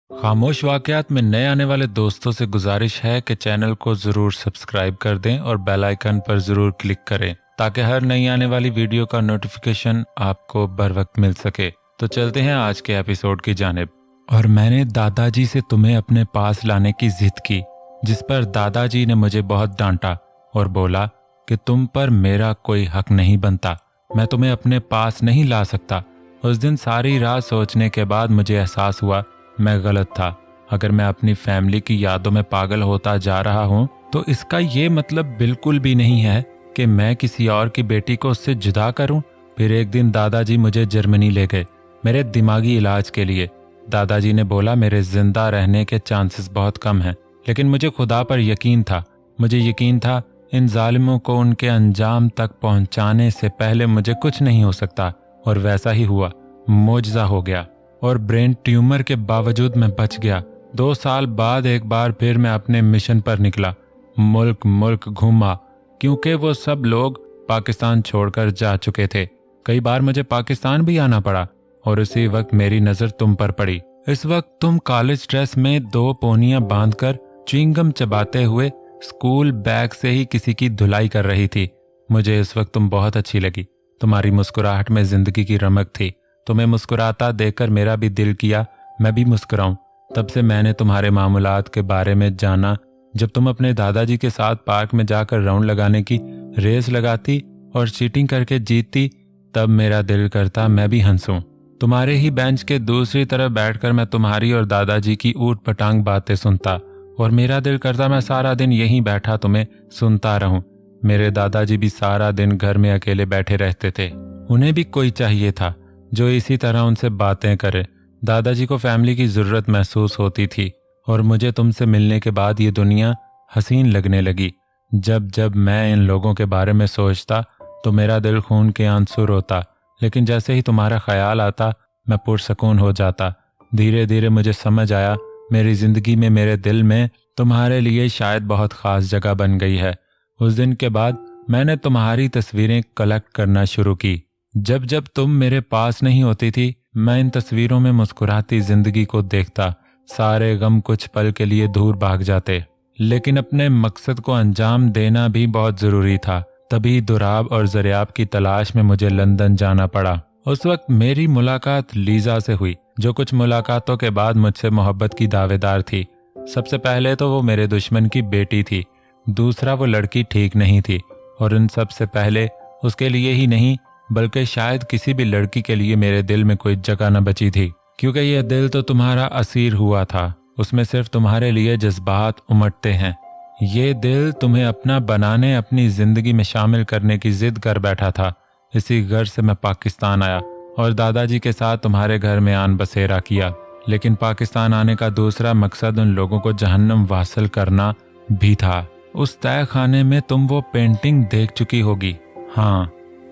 खामोश वाकयात में नए आने वाले दोस्तों से गुजारिश है कि चैनल को ज़रूर सब्सक्राइब कर दें और बेल आइकन पर ज़रूर क्लिक करें ताकि हर नई आने वाली वीडियो का नोटिफिकेशन आपको बर वक्त मिल सके। तो चलते हैं आज के एपिसोड की जानिब। और मैंने दादाजी से तुम्हें अपने पास लाने की जिद की, जिस पर दादाजी ने मुझे बहुत डांटा और बोला कि तुम पर मेरा कोई हक नहीं बनता, मैं तुम्हें अपने पास नहीं ला सकता। उस दिन सारी रात सोचने के बाद मुझे एहसास हुआ मैं गलत था। अगर मैं अपनी फैमिली की यादों में पागल होता जा रहा हूँ तो इसका ये मतलब बिल्कुल भी नहीं है कि मैं किसी और की बेटी को उससे जुदा करूँ। फिर एक दिन दादाजी मुझे जर्मनी ले गए मेरे दिमागी इलाज के लिए। दादाजी ने बोला मेरे जिंदा रहने के चांसेस बहुत कम हैं, लेकिन मुझे खुदा पर यकीन था। मुझे यकीन था इन जालिमों को उनके अंजाम तक पहुंचाने से पहले मुझे कुछ नहीं हो सकता, और वैसा ही हुआ। मौजज़ा हो गया और ब्रेन ट्यूमर के बावजूद मैं बच गया। 2 साल बाद एक बार फिर मैं अपने मिशन पर निकला। मुल्क मुल्क घूमा क्योंकि वो सब लोग पाकिस्तान छोड़कर जा चुके थे। कई बार मुझे पाकिस्तान भी आना पड़ा और उसी वक्त मेरी नज़र तुम पर पड़ी। इस वक्त तुम कॉलेज ड्रेस में 2 पोनियां बांधकर च्युइंगम चबाते हुए स्कूल बैग से ही किसी की धुलाई कर रही थी। मुझे इस वक्त तुम बहुत अच्छी लगी। तुम्हारी मुस्कुराहट में जिंदगी की रमक थी। तुम्हें मुस्कुराता देखकर मेरा भी दिल किया मैं भी मुस्कुराऊं। तब से मैंने तुम्हारे मामूलात के बारे में जाना। जब तुम अपने दादाजी के साथ पार्क में जाकर राउंड लगाने की रेस लगाती और चीटिंग करके जीतती, तब मेरा दिल करता मैं भी हंसूं। तुम्हारे ही बेंच के दूसरी तरफ बैठकर मैं तुम्हारी और दादाजी की ऊट पटांग बातें सुनता और मेरा दिल करता मैं सारा दिन यहीं बैठा तुम्हें सुनता रहूं। मेरे दादाजी भी सारा दिन घर में अकेले बैठे रहते थे। उन्हें भी कोई चाहिए था जो इसी तरह उनसे बातें करे। दादाजी को फैमिली की ज़रूरत महसूस होती थी और मुझे तुमसे मिलने के बाद ये दुनिया हसीन लगने लगी। जब जब मैं इन लोगों के बारे में सोचता तो मेरा दिल खून के आंसू रोता, लेकिन जैसे ही तुम्हारा ख्याल आता मैं पुरसकून हो जाता। धीरे धीरे मुझे समझ आया मेरी ज़िंदगी में, मेरे दिल में तुम्हारे लिए शायद बहुत ख़ास जगह बन गई है। उस दिन के बाद मैंने तुम्हारी तस्वीरें कलेक्ट करना शुरू की। जब जब तुम मेरे पास नहीं होती थी मैं इन तस्वीरों में मुस्कुराती जिंदगी को देखता। सारे गम कुछ पल के लिए दूर भाग जाते, लेकिन अपने मकसद को अंजाम देना भी बहुत जरूरी था। तभी दुराब और जरियाब की तलाश में मुझे लंदन जाना पड़ा। उस वक्त मेरी मुलाकात लीजा से हुई, जो कुछ मुलाकातों के बाद मुझसे मोहब्बत की दावेदार थी। सबसे पहले तो वो मेरे दुश्मन की बेटी थी, दूसरा वो लड़की ठीक नहीं थी, और इन सबसे पहले उसके लिए ही नहीं बल्कि शायद किसी भी लड़की के लिए मेरे दिल में कोई जगह न बची थी, क्योंकि यह दिल तो तुम्हारा असीर हुआ था। उसमें सिर्फ तुम्हारे लिए जज्बात उमड़ते हैं। ये दिल तुम्हें अपना बनाने, अपनी जिंदगी में शामिल करने की जिद कर बैठा था। इसी घर से मैं पाकिस्तान आया और दादाजी के साथ तुम्हारे घर में आन बसेरा किया। लेकिन पाकिस्तान आने का दूसरा मकसद उन लोगों को जहन्नम वासल करना भी था। उस तय खाने में तुम वो पेंटिंग देख चुकी होगी।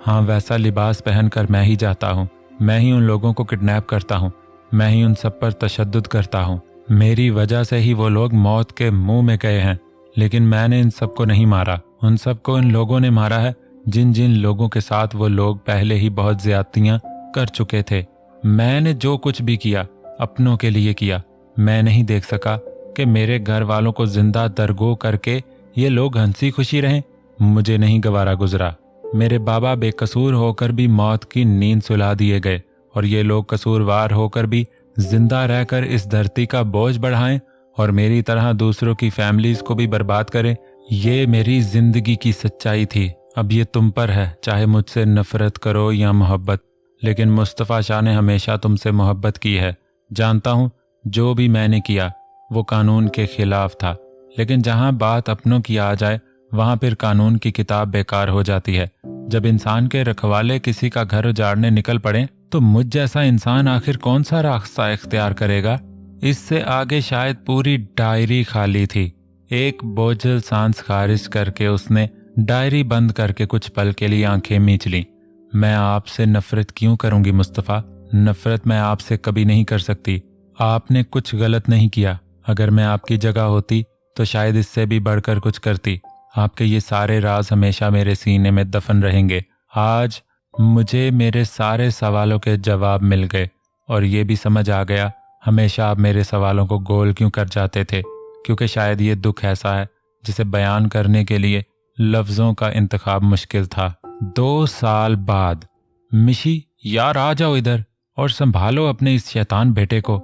हाँ, वैसा लिबास पहनकर मैं ही जाता हूँ। मैं ही उन लोगों को किडनैप करता हूँ। मैं ही उन सब पर तशद्दुद करता हूँ। मेरी वजह से ही वो लोग मौत के मुंह में गए हैं। लेकिन मैंने इन सबको नहीं मारा। उन सबको इन लोगों ने मारा है जिन जिन लोगों के साथ वो लोग पहले ही बहुत ज्यादतियां कर चुके थे। मैंने जो कुछ भी किया अपनों के लिए किया। मैं नहीं देख सका कि मेरे घर वालों को जिंदा दरगो करके ये लोग हंसी खुशी रहें। मुझे नहीं गवारा गुजरा। मेरे बाबा बेकसूर होकर भी मौत की नींद सुला दिए गए, और ये लोग कसूरवार होकर भी जिंदा रहकर इस धरती का बोझ बढ़ाएं और मेरी तरह दूसरों की फैमिलीज को भी बर्बाद करें। ये मेरी जिंदगी की सच्चाई थी। अब ये तुम पर है, चाहे मुझसे नफरत करो या मोहब्बत। लेकिन मुस्तफ़ा शाह ने हमेशा तुमसे मोहब्बत की है। जानता हूँ जो भी मैंने किया वो कानून के खिलाफ था, लेकिन जहाँ बात अपनों की आ जाए वहां फिर कानून की किताब बेकार हो जाती है। जब इंसान के रखवाले किसी का घर उजाड़ने निकल पड़े तो मुझ जैसा इंसान आखिर कौन सा रास्ता इख्तियार करेगा। इससे आगे शायद पूरी डायरी खाली थी। एक बोझल सांस खारिज करके उसने डायरी बंद करके कुछ पल के लिए आंखें मीच ली। मैं आपसे नफरत क्यों करूंगी मुस्तफ़ा? नफरत मैं आपसे कभी नहीं कर सकती। आपने कुछ गलत नहीं किया। अगर मैं आपकी जगह होती तो शायद इससे भी बढ़कर कुछ करती। आपके ये सारे राज हमेशा मेरे सीने में दफन रहेंगे। आज मुझे मेरे सारे सवालों के जवाब मिल गए और ये भी समझ आ गया हमेशा आप मेरे सवालों को गोल क्यों कर जाते थे? क्योंकि शायद ये दुख ऐसा है जिसे बयान करने के लिए लफ्ज़ों का इंतखाब मुश्किल था। 2 साल बाद। मिशी, यार आ जाओ इधर और संभालो अपने इस शैतान बेटे को।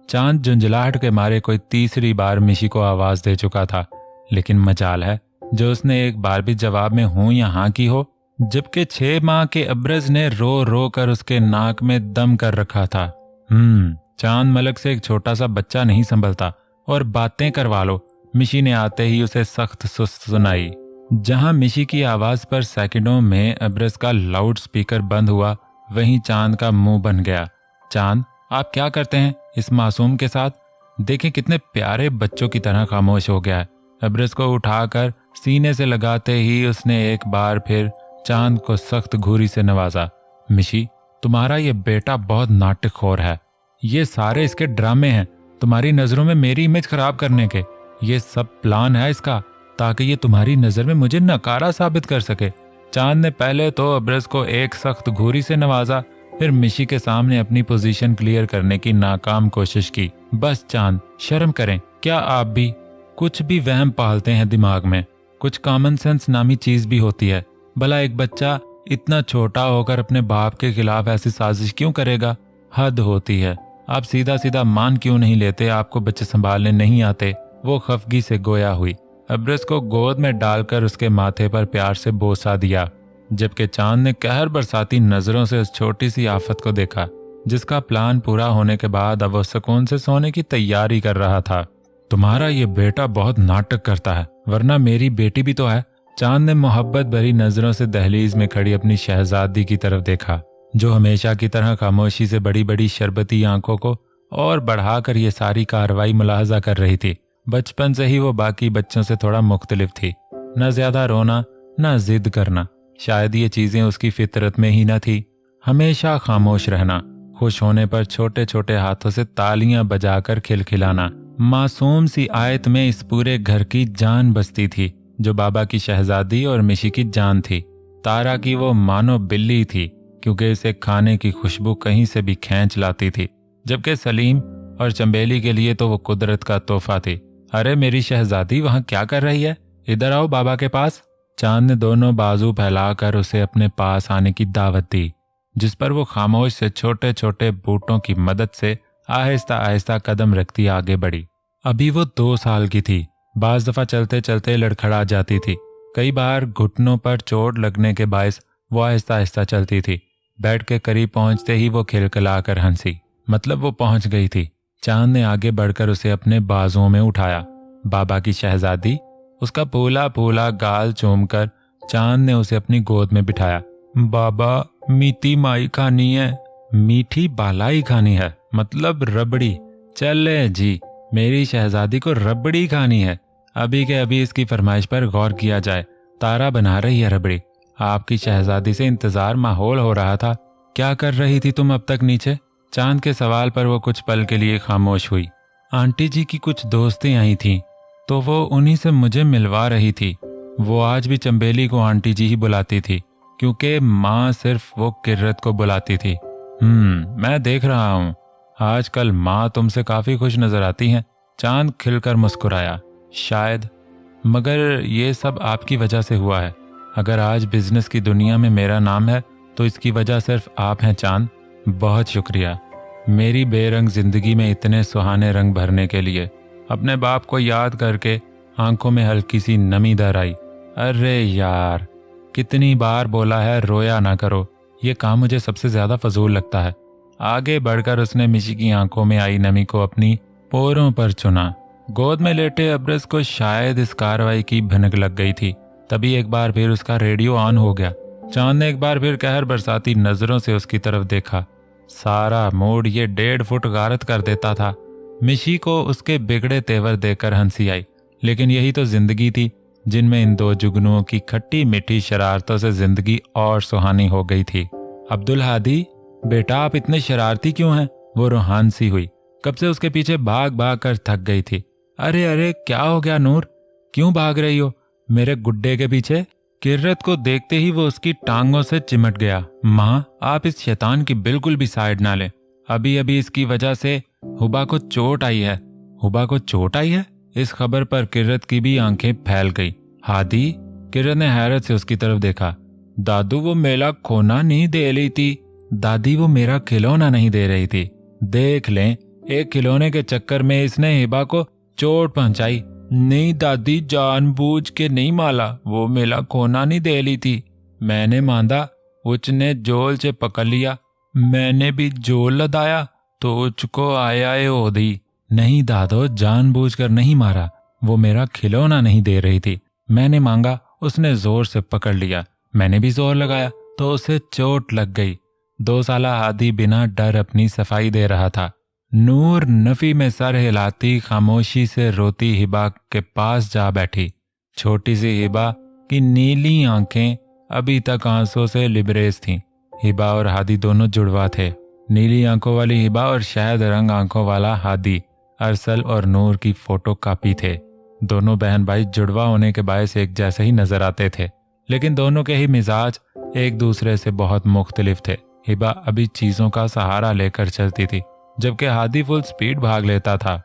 चांद झुंझलाहट के मारे कोई तीसरी बार मिशी को आवाज दे चुका था, लेकिन मजाल है जो उसने एक बार भी जवाब में हूं या हाँ की हो, जबकि 6 माह के अब्रज ने रो रो कर उसके नाक में दम कर रखा था। चांद मलक से एक छोटा सा बच्चा नहीं संभलता, और बातें करवा लो। मिशी ने आते ही उसे सख्त सुस्त सुनाई। जहां मिशी की आवाज पर सेकंडों में अब्रज का लाउड स्पीकर बंद हुआ, वहीं चांद का मुंह बन गया। चांद, आप क्या करते हैं इस मासूम के साथ? देखें कितने प्यारे बच्चों की तरह खामोश हो गया है। अब्रज को उठाकर सीने से लगाते ही उसने एक बार फिर चांद को सख्त घूरी से नवाजा। मिशी, तुम्हारा ये बेटा बहुत नाटकखोर है। ये सारे इसके ड्रामे हैं, तुम्हारी नजरों में मेरी इमेज खराब करने के। ये सब प्लान है इसका, ताकि ये तुम्हारी नजर में मुझे नकारा साबित कर सके। चांद ने पहले तो अब्रज को एक सख्त घूरी से नवाजा, फिर मिशी के सामने अपनी पोजीशन क्लियर करने की नाकाम कोशिश की। बस चांद, शर्म करें, क्या आप भी कुछ भी वहम पालते हैं दिमाग में? कुछ कॉमन सेंस नामी चीज भी होती है। भला एक बच्चा इतना छोटा होकर अपने बाप के खिलाफ ऐसी साजिश क्यों करेगा? हद होती है। आप सीधा सीधा मान क्यों नहीं लेते? आपको बच्चे संभालने नहीं आते? वो खफगी से गोया हुई। अब्रज को गोद में डालकर उसके माथे पर प्यार से बोसा दिया, जबकि चांद ने कहर बरसाती नजरों से उस छोटी सी आफत को देखा, जिसका प्लान पूरा होने के बाद अब वो सुकून से सोने की तैयारी कर रहा था। तुम्हारा ये बेटा बहुत नाटक करता है, वरना मेरी बेटी भी तो है। चांद ने मोहब्बत भरी नजरों से दहलीज में खड़ी अपनी शहजादी की तरफ देखा, जो हमेशा की तरह खामोशी से बड़ी बड़ी शरबती आंखों को और बढ़ाकर ये सारी कार्रवाई मुलाहजा कर रही थी। बचपन से ही वो बाकी बच्चों से थोड़ा मुख्तलिफ थी। न ज्यादा रोना, न जिद करना, शायद ये चीजें उसकी फितरत में ही न थी। हमेशा खामोश रहना, खुश होने पर छोटे छोटे हाथों से तालियां बजाकर खिलखिलाना। मासूम सी आयत में इस पूरे घर की जान बसती थी, जो बाबा की शहजादी और मिशी की जान थी। तारा की वो मानो बिल्ली थी, क्योंकि इसे खाने की खुशबू कहीं से भी खींच लाती थी, जबकि सलीम और चंबेली के लिए तो वो कुदरत का तोहफा थी। अरे मेरी शहजादी, वहां क्या कर रही है? इधर आओ बाबा के पास। चांद ने दोनों बाजू फैलाकर उसे अपने पास आने की दावत दी, जिस पर वो खामोश से छोटे छोटे बूटों की मदद से आहिस्ता आहिस्ता कदम रखती आगे बढ़ी। अभी वो 2 साल की थी। बाज दफा चलते चलते लड़खड़ा जाती थी। कई बार घुटनों पर चोट लगने के बायस वो आहिस्ता आहिस्ता चलती थी। बेड के करीब पहुंचते ही वो खिलखिलाकर हंसी, मतलब वो पहुंच गई थी। चांद ने आगे बढ़कर उसे अपने बाजुओं में उठाया। बाबा की शहजादी, उसका फूला फूला गाल चूमकर चांद ने उसे अपनी गोद में बिठाया। बाबा, मीठी माई खानी है। मीठी बालाई खानी है, मतलब रबड़ी। चले जी, मेरी शहजादी को रबड़ी खानी है। अभी के अभी इसकी फरमाइश पर गौर किया जाए। तारा बना रही है रबड़ी। आपकी शहजादी से इंतजार माहौल हो रहा था। क्या कर रही थी तुम अब तक नीचे? चांद के सवाल पर वो कुछ पल के लिए खामोश हुई। आंटी जी की कुछ दोस्तें आई थीं, तो वो उन्हीं से मुझे मिलवा रही थी। वो आज भी चंबेली को आंटी जी ही बुलाती थी, क्योंकि माँ सिर्फ वो किर्रत को बुलाती थी। मैं देख रहा हूँ आजकल माँ तुमसे काफी खुश नजर आती हैं। चांद खिलकर मुस्कुराया। शायद, मगर ये सब आपकी वजह से हुआ है। अगर आज बिजनेस की दुनिया में मेरा नाम है तो इसकी वजह सिर्फ आप हैं चांद। बहुत शुक्रिया, मेरी बेरंग जिंदगी में इतने सुहाने रंग भरने के लिए। अपने बाप को याद करके आंखों में हल्की सी नमी दर आई। अरे यार, कितनी बार बोला है रोया ना करो। ये काम मुझे सबसे ज्यादा फजूल लगता है। आगे बढ़कर उसने मिशी की आंखों में आई नमी को अपनी पोरों पर चुना। गोद में लेटे अब्रज को शायद इस कार्रवाई की भनक लग गई थी। तभी एक बार फिर उसका रेडियो ऑन हो गया। चांद ने एक बार फिर कहर बरसाती नजरों से उसकी तरफ देखा। सारा मूड ये 1.5 फुट गारत कर देता था। मिशी को उसके बिगड़े तेवर देखकर हंसी आई, लेकिन यही तो जिंदगी थी, जिनमें इन 2 जुगनुओं की खट्टी मीठी शरारतों से जिंदगी और सुहानी हो गई थी। अब्दुल हादी, बेटा आप इतने शरारती क्यों हैं? वो रूहान सी हुई, कब से उसके पीछे भाग भाग कर थक गई थी। अरे अरे, क्या हो गया नूर, क्यों भाग रही हो मेरे गुड्डे के पीछे? किर्रत को देखते ही वो उसकी टांगों से चिमट गया। माँ, आप इस शैतान की बिल्कुल भी साइड ना लें। अभी अभी इसकी वजह से हुबा को चोट आई है। हुबा को चोट आई है? इस खबर पर किरत की भी आंखें फैल गई। हादी? किरत ने हैरत से उसकी तरफ देखा। दादू वो मेरा खोना नहीं दे रही थी। दादी वो मेरा खिलौना नहीं दे रही थी। देख लें, एक खिलौने के चक्कर में इसने हिबा को चोट पहुंचाई। नहीं दादी, जानबूझ के नहीं माला, वो मेरा खोना नहीं दे रही थी। मैंने मांदा, उसने जोल से पकड़ लिया। मैंने भी जोल लदाया तो उसको आया ओधी। नहीं दादो, जानबूझकर नहीं मारा, वो मेरा खिलौना नहीं दे रही थी। मैंने मांगा, उसने जोर से पकड़ लिया। मैंने भी जोर लगाया तो उसे चोट लग गई। 2 साला हादी बिना डर अपनी सफाई दे रहा था। नूर नफी में सर हिलाती खामोशी से रोती हिबा के पास जा बैठी। छोटी सी हिबा की नीली आंखें अभी तक आंसू से लिबरेज थीं। हिबा और हादी दोनों जुड़वा थे। नीली आंखों वाली हिबा और शहद रंग आंखों वाला हादी अरसल और नूर की फोटो कॉपी थे। दोनों बहन भाई जुड़वा होने के बायस एक जैसे ही नजर आते थे, लेकिन दोनों के ही मिजाज एक दूसरे से बहुत मुख्तलिफ थे। हिबा अभी चीजों का सहारा लेकर चलती थी, जबकि हादी फुल स्पीड भाग लेता था।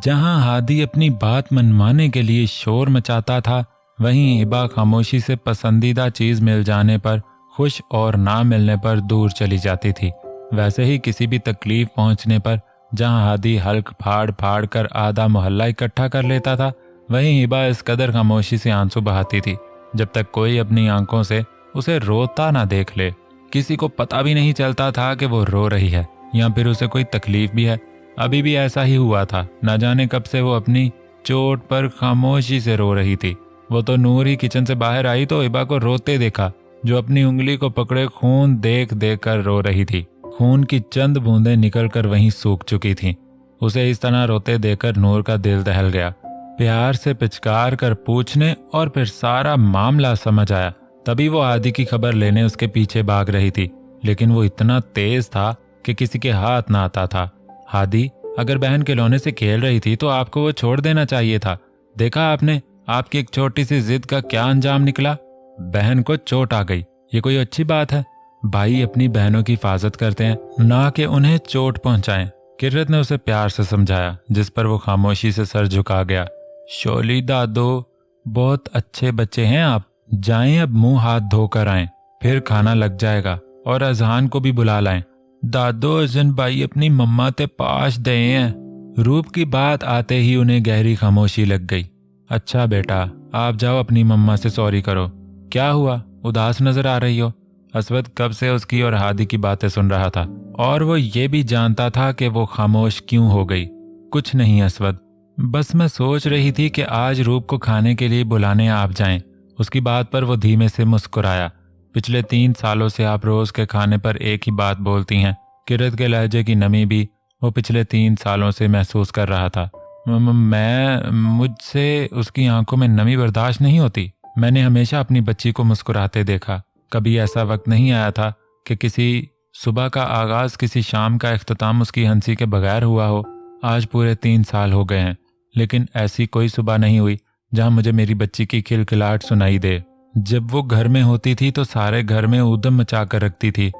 जहां हादी अपनी बात मनवाने के लिए शोर मचाता था, वहीं हिबा खामोशी से पसंदीदा चीज मिल जाने पर खुश और ना मिलने पर दूर चली जाती थी। वैसे ही किसी भी तकलीफ पहुंचने पर जहां हादी हल्क फाड़ फाड़ कर आधा मोहल्ला इकट्ठा कर लेता था, वहीं हिबा इस कदर खामोशी से आंसू बहाती थी जब तक कोई अपनी आंखों से उसे रोता ना देख ले। किसी को पता भी नहीं चलता था कि वो रो रही है या फिर उसे कोई तकलीफ भी है। अभी भी ऐसा ही हुआ था। न जाने कब से वो अपनी चोट पर खामोशी से रो रही थी। वो तो नूर ही किचन से बाहर आई तो हिबा को रोते देखा, जो अपनी उंगली को पकड़े खून देख देख कर रो रही थी। खून की चंद बूंदें निकलकर वहीं सूख चुकी थीं। उसे इस तरह रोते देखकर नूर का दिल दहल गया। प्यार से पिचकार कर पूछने और फिर सारा मामला समझ आया। तभी वो हादी की खबर लेने उसके पीछे भाग रही थी, लेकिन वो इतना तेज था कि किसी के हाथ ना आता था। हादी, अगर बहन खिलौने से खेल रही थी तो आपको वो छोड़ देना चाहिए था। देखा आपने, आपकी एक छोटी सी जिद का क्या अंजाम निकला। बहन को चोट आ गई, ये कोई अच्छी बात है? भाई अपनी बहनों की हिफाजत करते हैं, ना कि उन्हें चोट पहुंचाएं। किरत ने उसे प्यार से समझाया, जिस पर वो खामोशी से सर झुका गया। शोली दादो, बहुत अच्छे बच्चे हैं आप। जाएं, अब मुंह हाथ धोकर आएं, फिर खाना लग जाएगा और अजहान को भी बुला लाएं। दादो, अजन भाई अपनी मम्मा ते पास दे हैं। रूप की बात आते ही उन्हें गहरी खामोशी लग गई। अच्छा बेटा, आप जाओ अपनी मम्मा से सॉरी करो। क्या हुआ, उदास नजर आ रही हो? असवद कब से उसकी और हादी की बातें सुन रहा था और वो ये भी जानता था कि वो खामोश क्यों हो गई। कुछ नहीं असवद, बस मैं सोच रही थी कि आज रूप को खाने के लिए बुलाने आप जाएं। उसकी बात पर वो धीमे से मुस्कुराया। पिछले 3 सालों से आप रोज के खाने पर एक ही बात बोलती हैं। किरत के लहजे की नमी भी वो पिछले 3 सालों से महसूस कर रहा था। मुझसे उसकी आंखों में नमी बर्दाश्त नहीं होती। मैंने हमेशा अपनी बच्ची को मुस्कुराते देखा। कभी ऐसा वक्त नहीं आया था कि किसी सुबह का आगाज, किसी शाम का इख्तिताम उसकी हंसी के बगैर हुआ हो। आज पूरे 3 साल हो गए हैं, लेकिन ऐसी कोई सुबह नहीं हुई जहां मुझे मेरी बच्ची की खिलखिलाहट सुनाई दे। जब वो घर में होती थी तो सारे घर में ऊधम मचा कर रखती थी।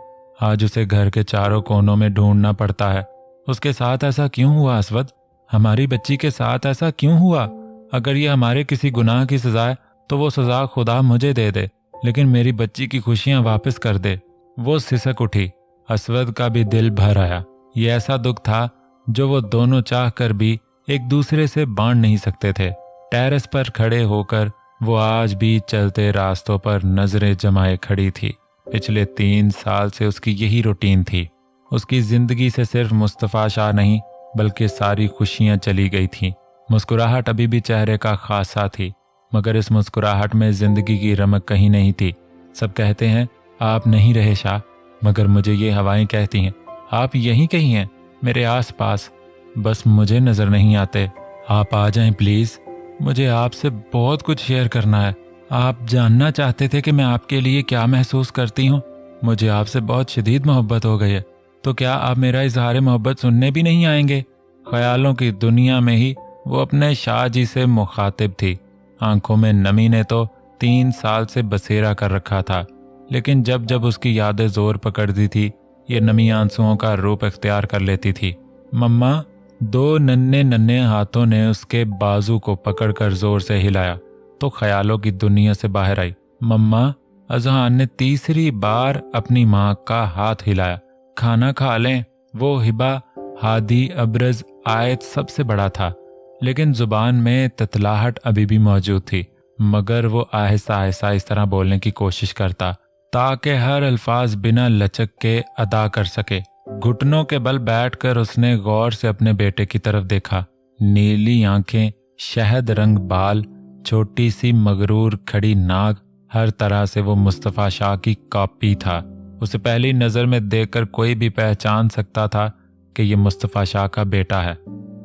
आज उसे घर के चारों कोनों में ढूंढना पड़ता है। उसके साथ ऐसा क्यों हुआ असवद? हमारी बच्ची के साथ ऐसा क्यों हुआ? अगर ये हमारे किसी गुनाह की सजा है तो वो सजा खुदा मुझे दे दे, लेकिन मेरी बच्ची की खुशियां वापस कर दे। वो सिसक उठी। असवद का भी दिल भर आया। ये ऐसा दुख था जो वो दोनों चाह कर भी एक दूसरे से बांट नहीं सकते थे। टेरेस पर खड़े होकर वो आज भी चलते रास्तों पर नजरें जमाए खड़ी थी। पिछले 3 साल से उसकी यही रूटीन थी। उसकी जिंदगी से सिर्फ मुस्तफा शाह नहीं बल्कि सारी खुशियां चली गई थीं। मुस्कुराहट अभी भी चेहरे का खासा थी, मगर इस मुस्कुराहट में जिंदगी की रमक कहीं नहीं थी। सब कहते हैं आप नहीं रहे शाह, मगर मुझे ये हवाएं कहती हैं आप यहीं कहीं हैं, मेरे आसपास, बस मुझे नजर नहीं आते। आप आ जाएं प्लीज, मुझे आपसे बहुत कुछ शेयर करना है। आप जानना चाहते थे कि मैं आपके लिए क्या महसूस करती हूँ। मुझे आपसे बहुत शदीद मोहब्बत हो गई है, तो क्या आप मेरा इजहार मोहब्बत सुनने भी नहीं आएंगे? ख्यालों की दुनिया में ही वो अपने शाह जी से मुखातिब थी। आंखों में नमी ने तो 3 साल से बसेरा कर रखा था, लेकिन जब जब उसकी यादें जोर पकड़ती थी, ये नमी आंसुओं का रूप इख्तियार कर लेती थी। मम्मा, दो नन्हे नन्हे हाथों ने उसके बाजू को पकड़कर जोर से हिलाया तो ख्यालों की दुनिया से बाहर आई। मम्मा, अजहान ने तीसरी बार अपनी माँ का हाथ हिलाया। खाना खा लें। वो हिबा, हादी, अब्रज, आयत सबसे बड़ा था, लेकिन जुबान में ततलाहट अभी भी मौजूद थी। मगर वो आहिस्ता आहिस्ता इस तरह बोलने की कोशिश करता ताकि हर अल्फाज बिना लचक के अदा कर सके। घुटनों के बल बैठकर उसने गौर से अपने बेटे की तरफ देखा। नीली आंखें, शहद रंग बाल, छोटी सी मगरूर खड़ी नाक, हर तरह से वो मुस्तफ़ा शाह की कॉपी था। उसे पहली नज़र में देखकर कोई भी पहचान सकता था कि ये मुस्तफ़ा शाह का बेटा है।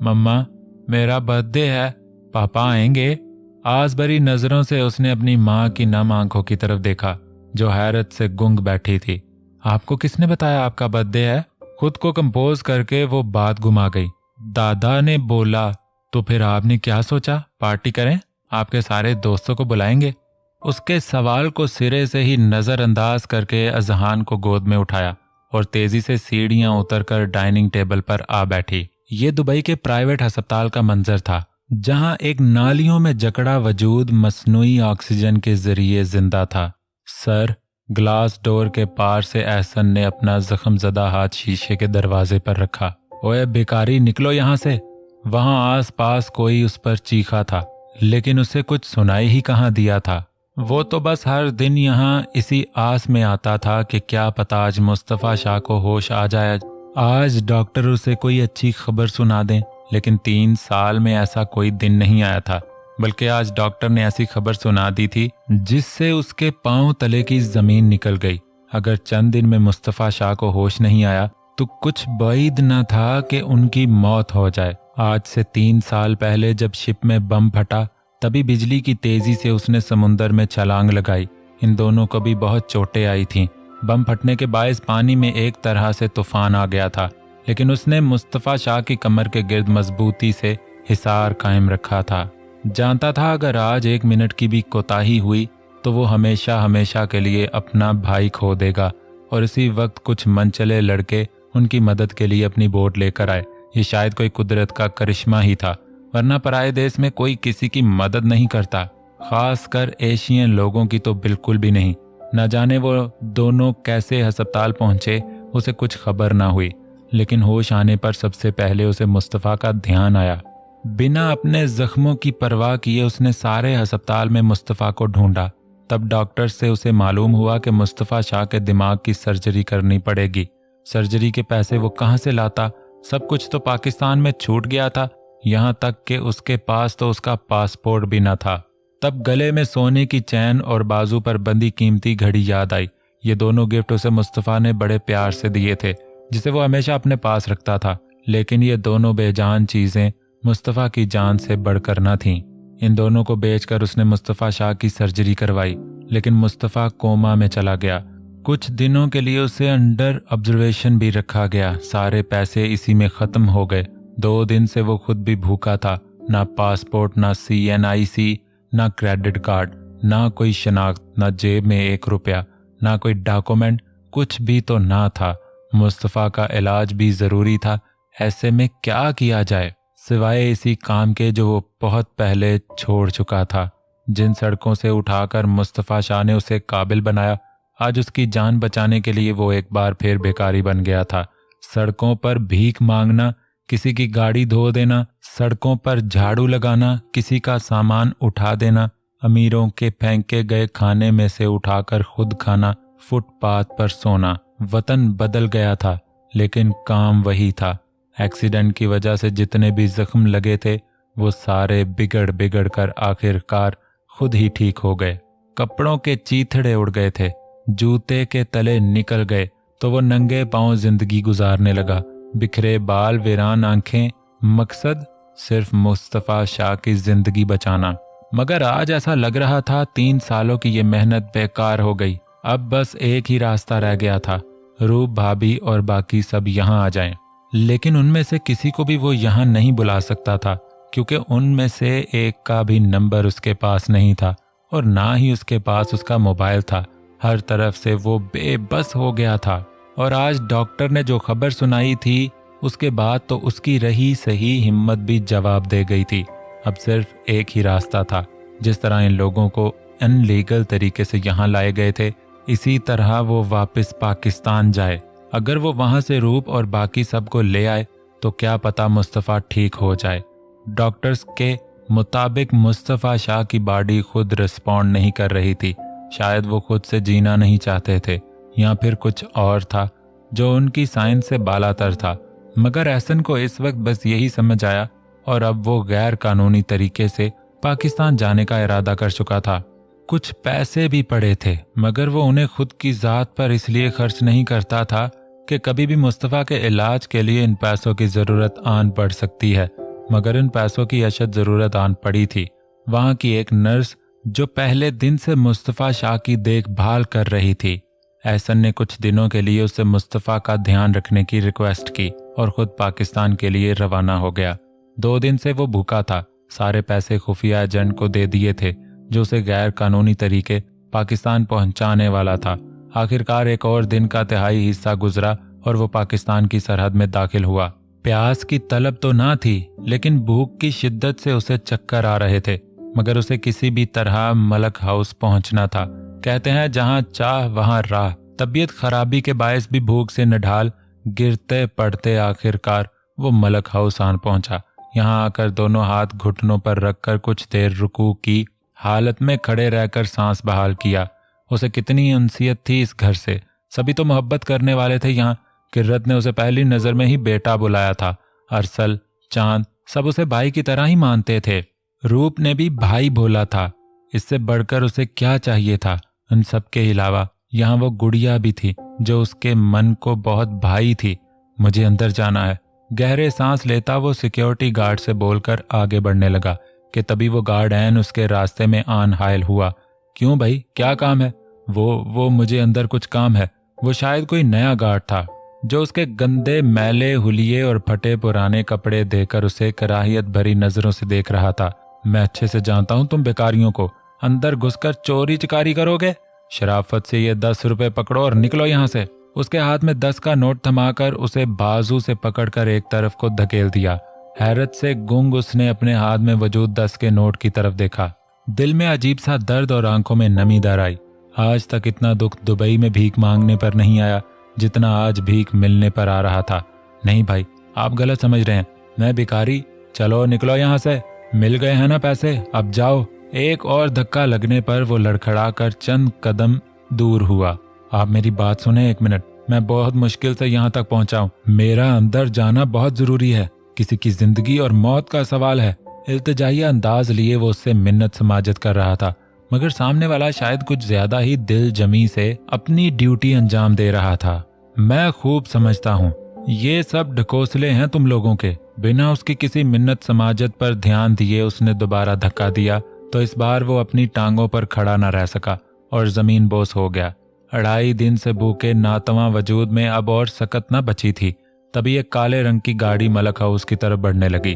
मम्मा, मेरा बर्थडे है, पापा आएंगे? आस भरी नज़रों से उसने अपनी माँ की नम आंखों की तरफ देखा जो हैरत से गुंग बैठी थी। आपको किसने बताया आपका बर्थडे है? खुद को कंपोज करके वो बात घुमा गई। दादा ने बोला। तो फिर आपने क्या सोचा, पार्टी करें? आपके सारे दोस्तों को बुलाएंगे? उसके सवाल को सिरे से ही नज़रअंदाज करके अजहान को गोद में उठाया और तेजी से सीढ़ियां उतरकर डाइनिंग टेबल पर आ बैठी। ये दुबई के प्राइवेट अस्पताल का मंजर था, जहां एक नालियों में जकड़ा वजूद मसनूई ऑक्सीजन के जरिए जिंदा था। सर, ग्लास डोर के पार से एहसन ने अपना जख्मजदा हाथ शीशे के दरवाजे पर रखा। ओए बेकारी, निकलो यहां से। वहां आस पास कोई उस पर चीखा था, लेकिन उसे कुछ सुनाई ही कहां दिया था। वो तो बस हर दिन यहाँ इसी आस में आता था कि क्या पता आज मुस्तफ़ा शाह को होश आ जाए, आज डॉक्टर उसे कोई अच्छी खबर सुना दें। लेकिन 3 साल में ऐसा कोई दिन नहीं आया था, बल्कि आज डॉक्टर ने ऐसी खबर सुना दी थी जिससे उसके पांव तले की जमीन निकल गई। अगर चंद दिन में मुस्तफ़ा शाह को होश नहीं आया तो कुछ बाइद न था कि उनकी मौत हो जाए। आज से 3 साल पहले जब शिप में बम फटा, तभी बिजली की तेजी से उसने समुंदर में छलांग लगाई। इन दोनों को भी बहुत चोटें आई थीं। बम फटने के बायस पानी में एक तरह से तूफान आ गया था, लेकिन उसने मुस्तफ़ा शाह की कमर के गिर्द मजबूती से हिसार कायम रखा था। जानता था अगर आज 1 मिनट की भी कोताही हुई तो वो हमेशा हमेशा के लिए अपना भाई खो देगा। और इसी वक्त कुछ मनचले लड़के उनकी मदद के लिए अपनी बोट लेकर आए। ये शायद कोई कुदरत का करिश्मा ही था, वरना पराए देश में कोई किसी की मदद नहीं करता, खासकर एशियन लोगों की तो बिल्कुल भी नहीं। न जाने वो दोनों कैसे अस्पताल पहुंचे, उसे कुछ खबर ना हुई, लेकिन होश आने पर सबसे पहले उसे मुस्तफ़ा का ध्यान आया। बिना अपने जख्मों की परवाह किए उसने सारे अस्पताल में मुस्तफ़ा को ढूंढा। तब डॉक्टर से उसे मालूम हुआ कि मुस्तफ़ा शाह के दिमाग की सर्जरी करनी पड़ेगी। सर्जरी के पैसे वो कहाँ से लाता? सब कुछ तो पाकिस्तान में छूट गया था, यहाँ तक कि उसके पास तो उसका पासपोर्ट भी न था। तब गले में सोने की चैन और बाजू पर बंधी कीमती घड़ी याद आई। ये दोनों गिफ्ट उसे मुस्तफ़ा ने बड़े प्यार से दिए थे, जिसे वो हमेशा अपने पास रखता था। लेकिन ये दोनों बेजान चीज़ें मुस्तफ़ा की जान से बढ़कर न थीं। इन दोनों को बेचकर उसने मुस्तफ़ा शाह की सर्जरी करवाई, लेकिन मुस्तफ़ा कोमा में चला गया। कुछ दिनों के लिए उसे अंडर ऑब्जर्वेशन भी रखा गया। सारे पैसे इसी में ख़त्म हो गए। 2 दिन से वो खुद भी भूखा था। ना पासपोर्ट, ना CNIC, ना क्रेडिट कार्ड, ना कोई शनाख्त, ना जेब में 1 रुपया, ना कोई डॉक्यूमेंट, कुछ भी तो ना था। मुस्तफ़ा का इलाज भी ज़रूरी था। ऐसे में क्या किया जाए सिवाय इसी काम के जो वो बहुत पहले छोड़ चुका था। जिन सड़कों से उठाकर मुस्तफ़ा शाह ने उसे काबिल बनाया, आज उसकी जान बचाने के लिए वो एक बार फिर बेकारी बन गया था। सड़कों पर भीख मांगना, किसी की गाड़ी धो देना, सड़कों पर झाड़ू लगाना, किसी का सामान उठा देना, अमीरों के फेंके गए खाने में से उठाकर खुद खाना, फुटपाथ पर सोना। वतन बदल गया था, लेकिन काम वही था। एक्सीडेंट की वजह से जितने भी जख्म लगे थे वो सारे बिगड़ बिगड़ कर आखिरकार खुद ही ठीक हो गए। कपड़ों के चीथड़े उड़ गए थे, जूते के तले निकल गए तो वो नंगे पांव जिंदगी गुजारने लगा। बिखरे बाल, वीरान आंखें, मकसद सिर्फ मुस्तफ़ा शाह की जिंदगी बचाना। मगर आज ऐसा लग रहा था 3 सालों की ये मेहनत बेकार हो गई। अब बस एक ही रास्ता रह गया था, रूप भाभी और बाकी सब यहाँ आ जाएं। लेकिन उनमें से किसी को भी वो यहाँ नहीं बुला सकता था, क्योंकि उनमें से एक का भी नंबर उसके पास नहीं था और ना ही उसके पास उसका मोबाइल था। हर तरफ से वो बेबस हो गया था। और आज डॉक्टर ने जो खबर सुनाई थी उसके बाद तो उसकी रही सही हिम्मत भी जवाब दे गई थी। अब सिर्फ एक ही रास्ता था। जिस तरह इन लोगों को अनलीगल तरीके से यहाँ लाए गए थे, इसी तरह वो वापस पाकिस्तान जाए। अगर वो वहां से रूप और बाकी सबको ले आए तो क्या पता मुस्तफ़ा ठीक हो जाए। डॉक्टर्स के मुताबिक मुस्तफ़ा शाह की बॉडी खुद रिस्पॉन्ड नहीं कर रही थी। शायद वो खुद से जीना नहीं चाहते थे या फिर कुछ और था जो उनकी साइंस से बालातर था। मगर एहसन को इस वक्त बस यही समझ आया और अब वो गैर कानूनी तरीके से पाकिस्तान जाने का इरादा कर चुका था। कुछ पैसे भी पड़े थे, मगर वो उन्हें खुद की ज़ात पर इसलिए खर्च नहीं करता था कि कभी भी मुस्तफ़ा के इलाज के लिए इन पैसों की ज़रूरत आन पड़ सकती है। मगर इन पैसों की अशद ज़रूरत आन पड़ी थी। वहाँ की एक नर्स जो पहले दिन से मुस्तफ़ा शाह की देखभाल कर रही थी। एहसन ने कुछ दिनों के लिए उससे मुस्तफ़ा का ध्यान रखने की रिक्वेस्ट की और खुद पाकिस्तान के लिए रवाना हो गया। 2 दिन से वो भूखा था। सारे पैसे खुफिया एजेंट को दे दिए थे जो उसे गैर कानूनी तरीके पाकिस्तान पहुंचाने वाला था। आखिरकार एक और दिन का तिहाई हिस्सा गुजरा और वो पाकिस्तान की सरहद में दाखिल हुआ। प्यास की तलब तो ना थी, लेकिन भूख की शिद्दत से उसे चक्कर आ रहे थे। मगर उसे किसी भी तरह मलक हाउस पहुंचना था। कहते हैं जहां चाह वहां राह। तबीयत खराबी के बायस भी भूख से निढाल गिरते पड़ते आखिरकार वो मलक हाउस आन पहुंचा। यहाँ आकर दोनों हाथ घुटनों पर रखकर कुछ देर रुकू की हालत में खड़े रहकर सांस बहाल किया। उसे कितनी उनसियत थी इस घर से। सभी तो मोहब्बत करने वाले थे यहाँ। किर्रत ने उसे पहली नजर में ही बेटा बुलाया था। अरसल, चांद सब उसे भाई की तरह ही मानते थे। रूप ने भी भाई बोला था। इससे बढ़कर उसे क्या चाहिए था। उन सब के अलावा यहाँ वो गुड़िया भी थी जो उसके मन को बहुत भाई थी। मुझे अंदर जाना है। गहरे सांस लेता वो सिक्योरिटी गार्ड से बोलकर आगे बढ़ने लगा कि तभी वो गार्ड ऐन उसके रास्ते में आन हायल हुआ। क्यों भाई, क्या काम है? वो मुझे अंदर कुछ काम है। वो शायद कोई नया गार्ड था जो उसके गंदे मैले हुलिये और फटे पुराने कपड़े देकर उसे कराहियत भरी नजरों से देख रहा था। मैं अच्छे से जानता हूं तुम बेकारियों को। अंदर घुसकर चोरी चकारी करोगे? शराफत से ये 10 रुपए पकड़ो और निकलो यहाँ से। उसके हाथ में 10 का नोट थमाकर उसे बाजू से पकड़कर एक तरफ को धकेल दिया। हैरत से गुंग उसने अपने हाथ में वजूद 10 के नोट की तरफ देखा। दिल में अजीब सा दर्द और आंखों में नमी दर आई। आज तक इतना दुख दुबई में भीख मांगने पर नहीं आया जितना आज भीख मिलने पर आ रहा था। नहीं भाई, आप गलत समझ रहे हैं। मैं भिखारी। चलो निकलो यहाँ से। मिल गए हैं ना पैसे, अब जाओ। एक और धक्का लगने पर वो लड़खड़ा कर चंद कदम दूर हुआ। आप मेरी बात सुने 1 मिनट। मैं बहुत मुश्किल से यहाँ तक पहुँचा हूँ। मेरा अंदर जाना बहुत जरूरी है। किसी की जिंदगी और मौत का सवाल है। इल्तिजाइया अंदाज लिए वो उससे मिन्नत समाजत कर रहा था, मगर सामने वाला शायद कुछ ज्यादा ही दिल जमी से अपनी ड्यूटी अंजाम दे रहा था। मैं खूब समझता हूँ ये सब ढकोसले हैं तुम लोगों के। बिना उसकी किसी मिन्नत समाजत पर ध्यान दिए उसने दोबारा धक्का दिया तो इस बार वो अपनी टांगों पर खड़ा न रह सका और जमीन बोस हो गया। 2.5 दिन से भूखे नातवा वजूद में अब और सकत न बची थी। तभी एक काले रंग की गाड़ी मलक हाउस की तरफ बढ़ने लगी।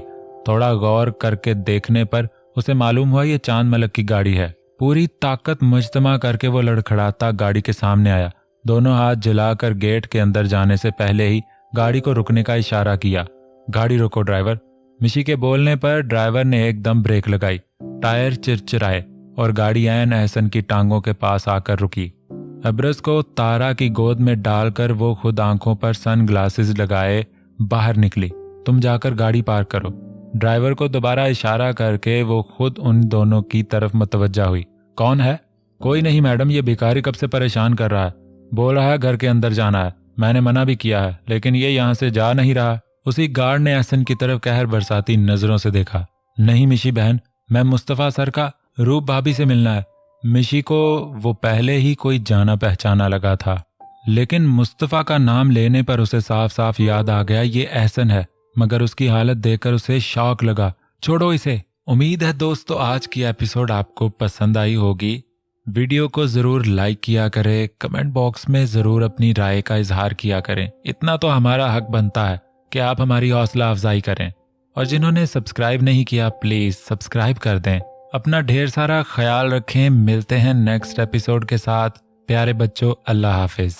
थोड़ा गौर करके देखने पर उसे मालूम हुआ ये चांद मलक की गाड़ी है। पूरी ताकत मुजतमा करके वो लड़खड़ाता गाड़ी के सामने आया। दोनों हाथ जलाकर गेट के अंदर जाने से पहले ही गाड़ी को रुकने का इशारा किया। गाड़ी रोको ड्राइवर। मिशी के बोलने पर ड्राइवर ने एकदम ब्रेक लगाई। टायर चिरचिराए और गाड़ी ऐन एहसन की टांगों के पास आकर रुकी। अब्रस को तारा की गोद में डालकर वो खुद आंखों पर सन ग्लासेस लगाए बाहर निकली। तुम जाकर गाड़ी पार्क करो। ड्राइवर को दोबारा इशारा करके वो खुद उन दोनों की तरफ मुतवज्जा हुई। कौन है? कोई नहीं मैडम, ये भिखारी कब से परेशान कर रहा है। बोल रहा है घर के अंदर जाना है। मैंने मना भी किया है लेकिन ये यहाँ से जा नहीं रहा। उसी गार्ड ने एहसन की तरफ कहर बरसाती नजरों से देखा। नहीं मिशी बहन, मैं मुस्तफ़ा सर का रूप भाभी से मिलना है। मिशी को वो पहले ही कोई जाना पहचाना लगा था, लेकिन मुस्तफ़ा का नाम लेने पर उसे साफ साफ याद आ गया ये एहसन है। मगर उसकी हालत देखकर उसे शौक लगा। छोड़ो इसे। उम्मीद है दोस्तों आज की एपिसोड आपको पसंद आई होगी। वीडियो को जरूर लाइक किया करें, कमेंट बॉक्स में जरूर अपनी राय का इजहार किया करें। इतना तो हमारा हक बनता है कि आप हमारी हौसला अफजाई करें। और जिन्होंने सब्सक्राइब नहीं किया प्लीज सब्सक्राइब कर दें। अपना ढेर सारा ख्याल रखें। मिलते हैं नेक्स्ट एपिसोड के साथ। प्यारे बच्चों, अल्लाह हाफिज।